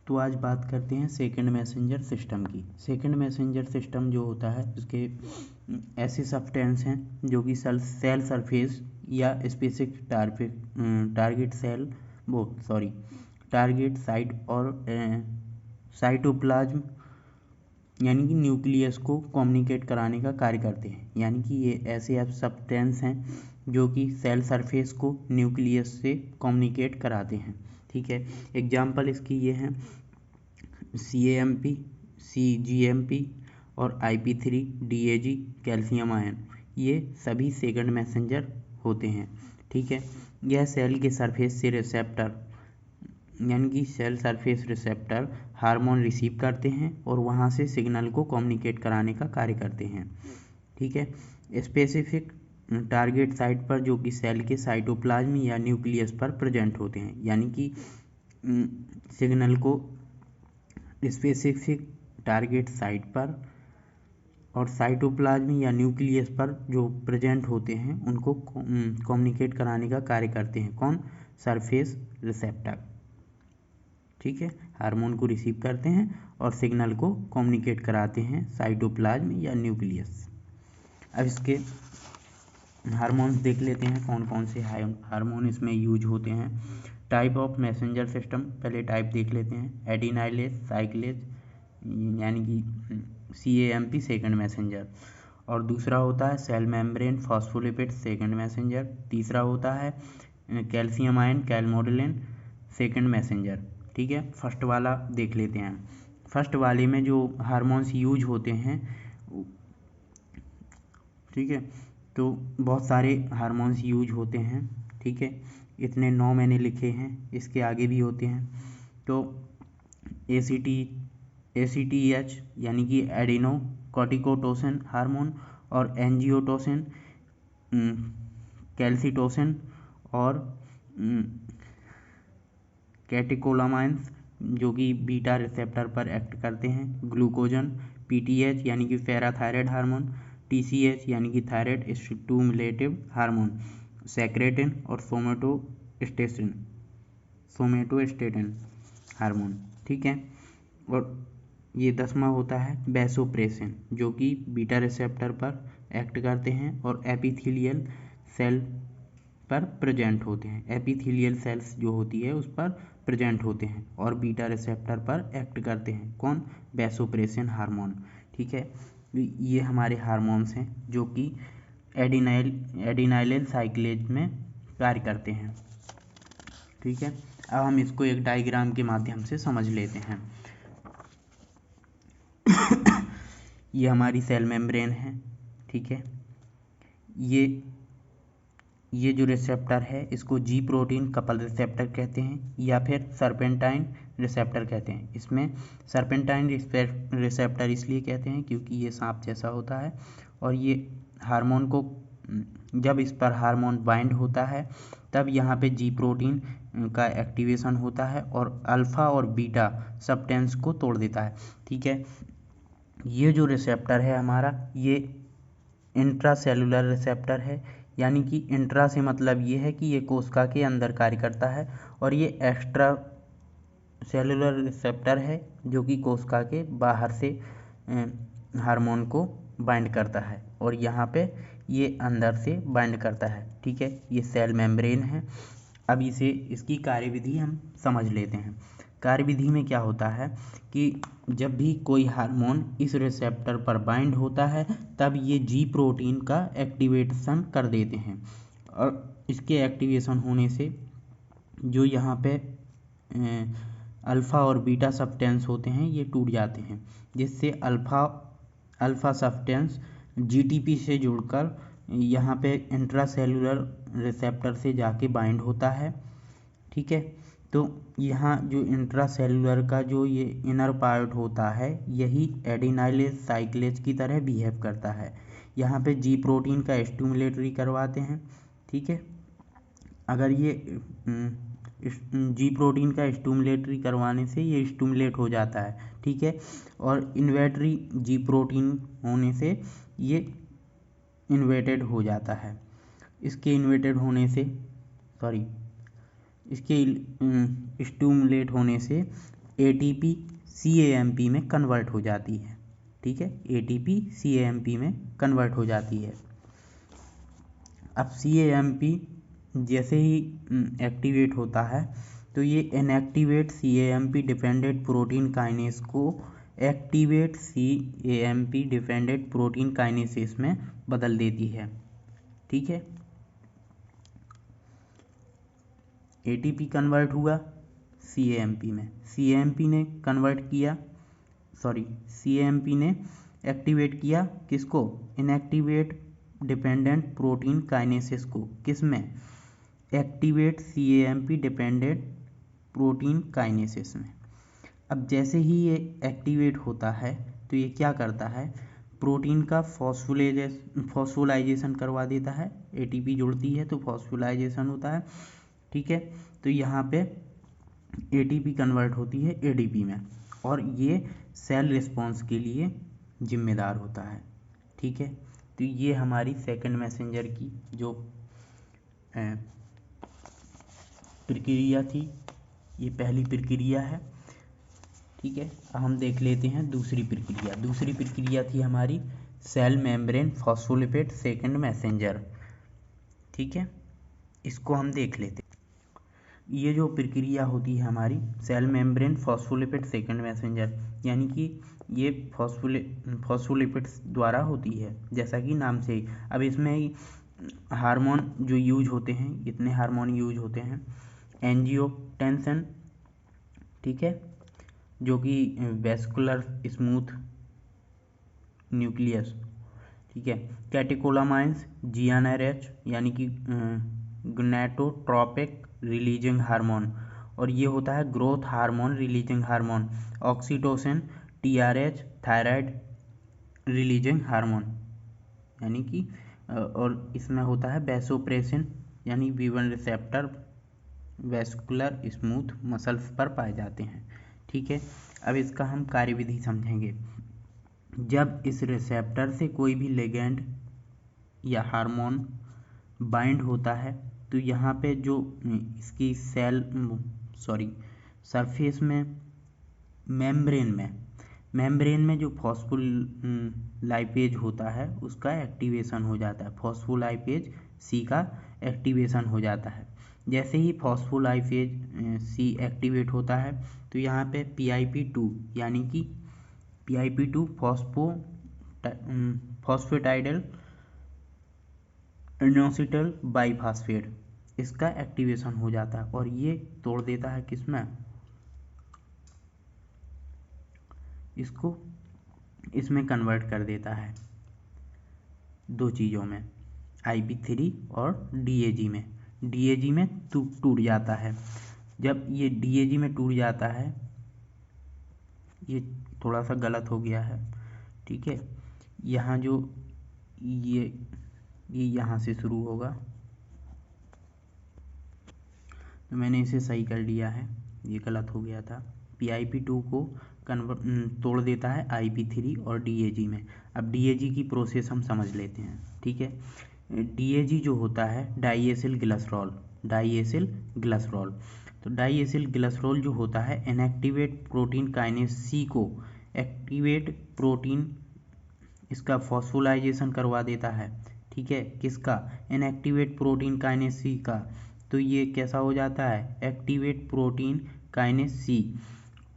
तो आज बात करते हैं सेकंड मैसेंजर सिस्टम की। सेकंड मैसेंजर सिस्टम जो होता है उसके ऐसे सब्सटेंस हैं जो कि सेल सरफेस या स्पेसिफिक टारगेट साइट और साइटोप्लाज्म यानी कि न्यूक्लियस को कम्युनिकेट कराने का कार्य करते हैं। यानी कि ये ऐसे सब्सटेंस हैं जो कि सेल सरफेस को न्यूक्लियस से कम्युनिकेट कराते हैं। ठीक है, एग्जाम्पल इसकी ये हैं CAMP, CGMP और IP3, DAG, कैल्शियम आयन। ये सभी सेकंड मैसेंजर होते हैं। ठीक है, यह सेल के सरफेस से रिसेप्टर यानी कि cell surface receptor hormone receive करते हैं और वहाँ से सिग्नल को कम्युनिकेट कराने का कार्य करते हैं। ठीक है, स्पेसिफिक टारगेट साइट पर जो कि सेल के साइटोप्लाज्म या न्यूक्लियस पर प्रेजेंट होते हैं। यानी कि सिग्नल को स्पेसिफिक टारगेट साइट पर और साइटोप्लाज्म या न्यूक्लियस पर जो प्रेजेंट होते हैं उनको कम्युनिकेट कराने का कार्य करते हैं। कौन? Surface receptor. ठीक है, हार्मोन को रिसीव करते हैं और सिग्नल को कम्युनिकेट कराते हैं साइटोप्लाज्म या न्यूक्लियस। अब इसके हार्मोन्स देख लेते हैं कौन कौन से हार्मोन इसमें यूज होते हैं। टाइप ऑफ मैसेंजर सिस्टम, पहले टाइप देख लेते हैं। एडिनाइलेज साइक्लेज यानी कि CAMP सेकंड मैसेंजर, और दूसरा होता है cell membrane phospholipid second messenger. तीसरा होता है calcium ion calmodulin second messenger. ठीक है, फर्स्ट वाला देख लेते हैं। फर्स्ट वाले में जो हार्मोन्स यूज होते हैं, ठीक है, तो बहुत सारे हार्मोन्स यूज होते हैं। ठीक है, इतने 9 मैंने लिखे हैं, इसके आगे भी होते हैं। तो ACTH यानी कि एडिनो कॉर्टिकोटोसिन हार्मोन, और एंजियोटोसिन, कैल्सिटोसिन और कैटेकोलामाइंस जो कि बीटा रिसेप्टर पर एक्ट करते हैं। ग्लूकोजन, PTH यानी कि पैराथायराइड हार्मोन, TCH यानी कि थायराइड स्टिमुलेटिव हार्मोन, सेक्रेटिन और सोमेटोस्टेटिन हार्मोन। ठीक है, और ये 10वां होता है वैसोप्रेसिन जो कि बीटा रिसेप्टर पर एक्ट करते हैं और एपिथेलियल सेल पर प्रेजेंट होते हैं। एपिथेलियल सेल्स जो होती है उस पर प्रेजेंट होते हैं और बीटा रिसेप्टर पर एक्ट करते हैं। कौन? Vasopressin hormone. ठीक है, ये हमारे हार्मोन्स हैं जो कि एडिनाइलेज साइक्लेज में कार्य करते हैं। ठीक है, अब हम इसको एक डायग्राम के माध्यम से समझ लेते हैं। ये हमारी सेल मेम्ब्रेन है। ठीक है, ये जो रिसेप्टर है इसको G प्रोटीन कपल रिसेप्टर कहते हैं या फिर सर्पेंटाइन रिसेप्टर कहते हैं। इसमें सर्पेंटाइन रिसेप्टर इसलिए कहते हैं क्योंकि ये सांप जैसा होता है और ये हार्मोन को, जब इस पर हार्मोन बाइंड होता है तब यहाँ पे G प्रोटीन का एक्टिवेशन होता है और अल्फ़ा और बीटा सब्सटेंस को तोड़ देता है। ठीक है, ये जो रिसेप्टर है हमारा, ये इंट्रासेलुलर रिसेप्टर है। यानी कि इंट्रा से मतलब ये है कि ये कोशिका के अंदर कार्य करता है, और ये एक्स्ट्रा सेलुलर रिसेप्टर है जो कि कोशिका के बाहर से हार्मोन को बाइंड करता है और यहाँ पे ये अंदर से बाइंड करता है। ठीक है, ये सेल मेम्ब्रेन है। अब इसकी कार्यविधि हम समझ लेते हैं। कार्यविधि में क्या होता है कि जब भी कोई हार्मोन इस रिसेप्टर पर बाइंड होता है तब ये G प्रोटीन का एक्टिवेशन कर देते हैं, और इसके एक्टिवेशन होने से जो यहाँ पे अल्फ़ा और बीटा सब्सटेंस होते हैं ये टूट जाते हैं, जिससे अल्फ़ा सब्सटेंस GTP से जुड़कर यहाँ पे इंट्रासेलुलर रिसेप्टर से जाके बाइंड होता है। ठीक है, तो यहाँ जो इंट्रासेलुलर का जो ये इनर पार्ट होता है यही एडिनाइलेज साइक्लेज की तरह बिहेव करता है। यहाँ पे G प्रोटीन का स्टिमुलेटरी करवाते हैं। ठीक है, अगर ये G प्रोटीन का स्टिमुलेटरी करवाने से ये स्टिमुलेट हो जाता है। ठीक है, और इन्वेटरी G प्रोटीन होने से ये इन्वेटेड हो जाता है। इसके इन्वेटेड होने से इसके स्टिमुलेट होने से ATP CAMP में कन्वर्ट हो जाती है। ठीक है, ATP CAMP में कन्वर्ट हो जाती है। अब CAMP जैसे ही एक्टिवेट होता है तो ये inactivate CAMP dependent protein kinase को activate CAMP dependent protein kinases में बदल देती है। ठीक है, ATP कन्वर्ट हुआ CAMP में, CAMP ने कन्वर्ट किया, CAMP ने एक्टिवेट किया किसको, इनएक्टिवेट डिपेंडेंट प्रोटीन काइनेसिस को, किसमें, activate CAMP dependent protein kinases में। अब जैसे ही ये एक्टिवेट होता है तो ये क्या करता है, प्रोटीन का फॉस्फोलाइजेशन करवा देता है। ATP जुड़ती है तो फॉस्फोलाइजेशन होता है। ठीक है, तो यहाँ पे ATP कन्वर्ट होती है ADP में और ये सेल रिस्पॉन्स के लिए जिम्मेदार होता है। ठीक है, तो ये हमारी सेकंड मैसेंजर की जो प्रक्रिया थी, ये पहली प्रक्रिया है। ठीक है, अब हम देख लेते हैं दूसरी प्रक्रिया। दूसरी प्रक्रिया थी हमारी cell membrane phospholipid second messenger. ठीक है, इसको हम देख लेते हैं। ये जो प्रक्रिया होती है हमारी cell membrane phospholipid second messenger, यानी कि ये फॉस्फोलिपिड्स द्वारा होती है, जैसा कि नाम से ही। अब इसमें हार्मोन जो यूज होते हैं, इतने हार्मोन यूज होते हैं। एंजियोटेंसिन, ठीक है, जो कि वेस्कुलर स्मूथ न्यूक्लियस, ठीक है, कैटेकोलामाइंस, GnRH यानी कि गोनेटोट्रोपिक रिलीजिंग हार्मोन, और ये होता है growth hormone releasing hormone. Oxytocin, TRH thyroid releasing hormone, यानी कि और इसमें होता है वैसोप्रेसिन यानी V1 receptor vascular smooth muscles पर पाए जाते हैं। ठीक है, अब इसका हम कार्यविधि समझेंगे। जब इस रिसेप्टर से कोई भी लिगैंड या हार्मोन बाइंड होता है तो यहाँ पे जो इसकी सरफेस में मेम्ब्रेन में जो फॉस्फोलाइपेज होता है उसका एक्टिवेशन हो जाता है। फॉस्फोलाइपेज C का एक्टिवेशन हो जाता है। जैसे ही फॉस्फोलाइपेज C एक्टिवेट होता है तो यहाँ पे PIP2 यानी कि PIP2 फॉस्फेटाइडल इनोसिटल बाईफास्फेट, इसका एक्टिवेशन हो जाता है और ये तोड़ देता है किसमें, इसको इसमें कन्वर्ट कर देता है दो चीज़ों में, IP3 और DAG में। DAG में टूट जाता है। जब ये DAG में टूट जाता है, ये थोड़ा सा गलत हो गया है। ठीक है, यहाँ जो ये यहाँ से शुरू होगा, तो मैंने इसे सही कर लिया है, ये गलत हो गया था। PIP2 को तोड़ देता है IP3 और DAG में। अब DAG की प्रोसेस हम समझ लेते हैं। ठीक है, DAG जो होता है डाईएसिल ग्लिसरॉल, तो डाईएसिल ग्लिसरॉल जो होता है इनएक्टिवेट प्रोटीन काइनेस C को एक्टिवेट प्रोटीन इसका फॉस्फोलाइजेशन करवा देता है। ठीक है, किसका, इनएक्टिवेट प्रोटीन काइनेस C का। तो ये कैसा हो जाता है, एक्टिवेट प्रोटीन काइनेस C,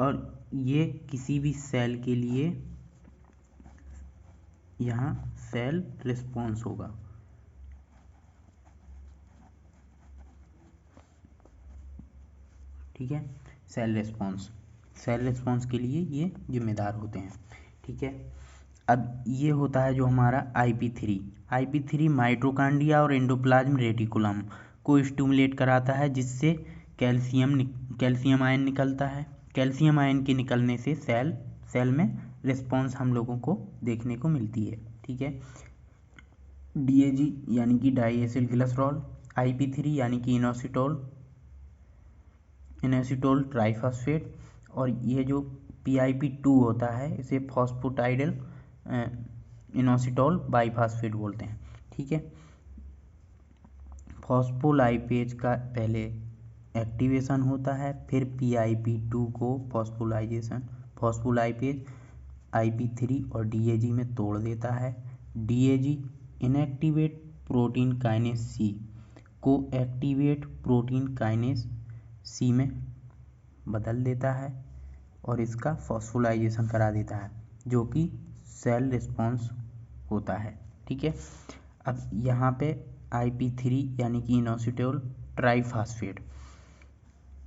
और ये किसी भी सेल के लिए यहाँ सेल रिस्पॉन्स होगा। ठीक है, सेल रिस्पॉन्स के लिए ये जिम्मेदार होते हैं। ठीक है, अब ये होता है जो हमारा IP3 माइटोकॉन्ड्रिया और एंडोप्लाज्म रेटिकुलम को स्टिमुलेट कराता है, जिससे कैल्शियम आयन निकलता है। कैल्शियम आयन के निकलने से सेल में रिस्पॉन्स हम लोगों को देखने को मिलती है। ठीक है, DAG यानी कि डाईएसिल ग्लिसरॉल, IP3 यानी कि इनोसिटोल ट्राइफॉस्फेट, और ये जो PIP2 होता है इसे फॉस्फेटाइडल इनोसिटोल बाईफास्फेट बोलते हैं। ठीक है, फॉस्फोलाइपेज का पहले एक्टिवेशन होता है, फिर PIP2 को फॉस्फोलाइपेज IP3 और DAG में तोड़ देता है। DAG inactivate protein kinase C को एक्टिवेट प्रोटीन काइनेज C में बदल देता है और इसका फॉस्फोलाइजेशन करा देता है, जो कि सेल रिस्पॉन्स होता है। ठीक है, अब यहाँ पे IP3 यानी कि इनोसिटोल ट्राइफॉस्फेट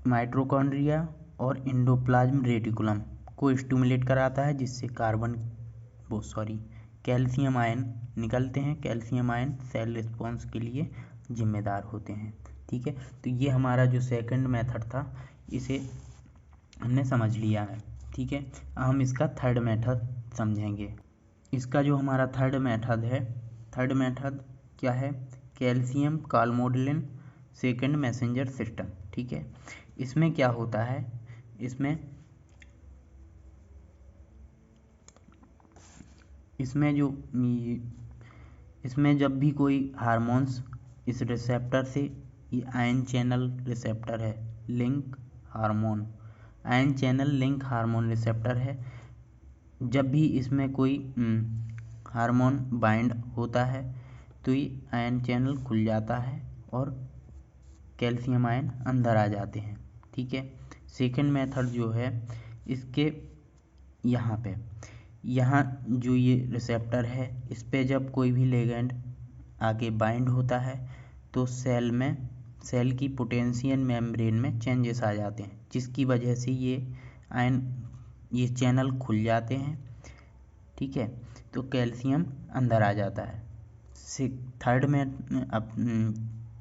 माइटोकॉन्ड्रिया और एंडोप्लाज्म रेटिकुलम को स्टिमुलेट कराता है, जिससे कैल्शियम आयन निकलते हैं। कैल्शियम आयन सेल रिस्पॉन्स के लिए जिम्मेदार होते हैं। ठीक है, तो ये हमारा जो सेकंड मेथड था इसे हमने समझ लिया है। ठीक है, हम इसका थर्ड मेथड समझेंगे। इसका जो हमारा थर्ड मेथड क्या है? Calcium calmodulin second messenger system. ठीक है, इसमें क्या होता है? इसमें जब भी कोई हार्मोन्स इस रिसेप्टर से, ये आयन चैनल रिसेप्टर है, ion channel link hormone receptor है। जब भी इसमें कोई हार्मोन बाइंड होता है तो ये आयन चैनल खुल जाता है और कैल्शियम आयन अंदर आ जाते हैं। ठीक है, सेकंड मेथड जो है इसके यहाँ जो ये रिसेप्टर है, इस पे जब कोई भी लिगैंड आगे बाइंड होता है तो सेल की पोटेंशियल मेम्ब्रेन में चेंजेस आ जाते हैं, जिसकी वजह से ये चैनल खुल जाते हैं। ठीक है, तो कैल्शियम अंदर आ जाता है।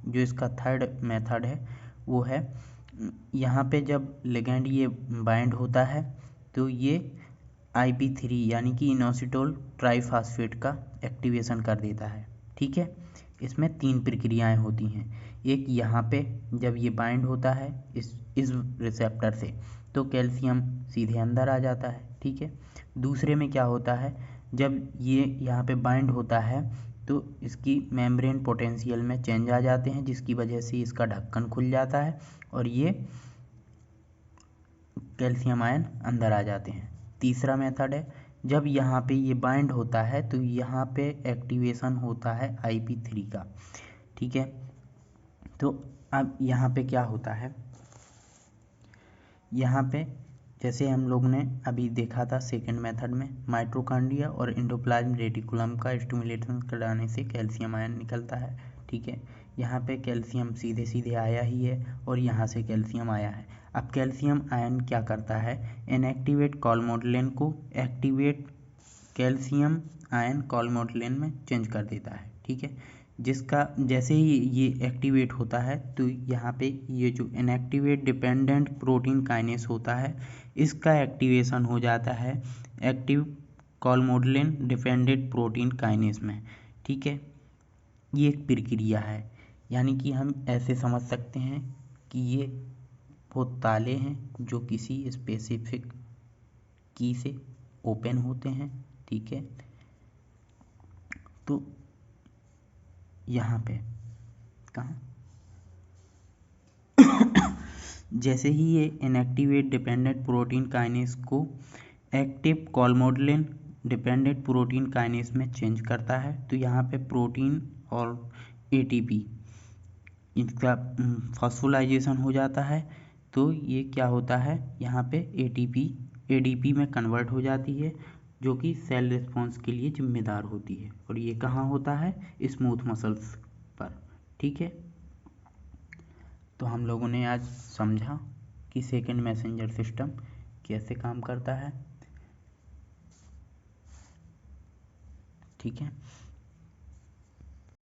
जो इसका थर्ड मेथड है वो है, यहाँ पे जब लिगैंड ये बाइंड होता है तो ये IP3 यानी कि इनोसिटोल ट्राइफॉस्फेट का एक्टिवेशन कर देता है। ठीक है, इसमें 3 प्रक्रियाएं होती हैं। एक यहाँ पे जब ये बाइंड होता है इस रिसेप्टर से तो कैल्शियम सीधे अंदर आ जाता है। ठीक है, दूसरे में क्या होता है, जब ये यहाँ पे बाइंड होता है तो इसकी मेम्ब्रेन पोटेंशियल में चेंज आ जाते हैं, जिसकी वजह से इसका ढक्कन खुल जाता है और ये कैल्शियम आयन अंदर आ जाते हैं। तीसरा मेथड है, जब यहाँ पे ये बाइंड होता है तो यहाँ पे एक्टिवेशन होता है IP3 का। ठीक है, तो अब यहाँ पे क्या होता है, यहाँ पे जैसे हम लोग ने अभी देखा था सेकंड मेथड में, माइटोकॉन्ड्रिया और एंडोप्लाज्म रेटिकुलम का स्टिमुलेशन कराने से कैल्शियम आयन निकलता है। ठीक है, यहाँ पे कैल्शियम सीधे आया ही है और यहाँ से कैल्शियम आया है। अब कैल्शियम आयन क्या करता है, इनएक्टिवेट कॉलमोडुलिन को एक्टिवेट कैल्शियम आयन कॉलमोडुलिन में चेंज कर देता है। ठीक है, जिसका जैसे ही ये एक्टिवेट होता है तो यहाँ पे ये जो इनएक्टिवेट डिपेंडेंट प्रोटीन काइनेस होता है, इसका एक्टिवेशन हो जाता है एक्टिव कॉलमोडुलिन डिपेंडेंट प्रोटीन काइनेस में। ठीक है, ये एक प्रक्रिया है, यानी कि हम ऐसे समझ सकते हैं कि ये वो ताले हैं जो किसी स्पेसिफिक की से ओपन होते हैं। ठीक है, तो यहाँ पे कहाँ जैसे ही ये इनएक्टिवेट डिपेंडेंट प्रोटीन काइनेस को एक्टिव कॉलमोडुलिन डिपेंडेंट प्रोटीन काइनेस में चेंज करता है तो यहाँ पे प्रोटीन और ATP इनका फॉस्फोलाइजेशन हो जाता है। तो ये क्या होता है, यहाँ पे ADP में कन्वर्ट हो जाती है, जो कि सेल रिस्पॉन्स के लिए जिम्मेदार होती है। और ये कहाँ होता है, स्मूथ मसल्स पर। ठीक है, तो हम लोगों ने आज समझा कि सेकंड मैसेंजर सिस्टम कैसे काम करता है। ठीक है।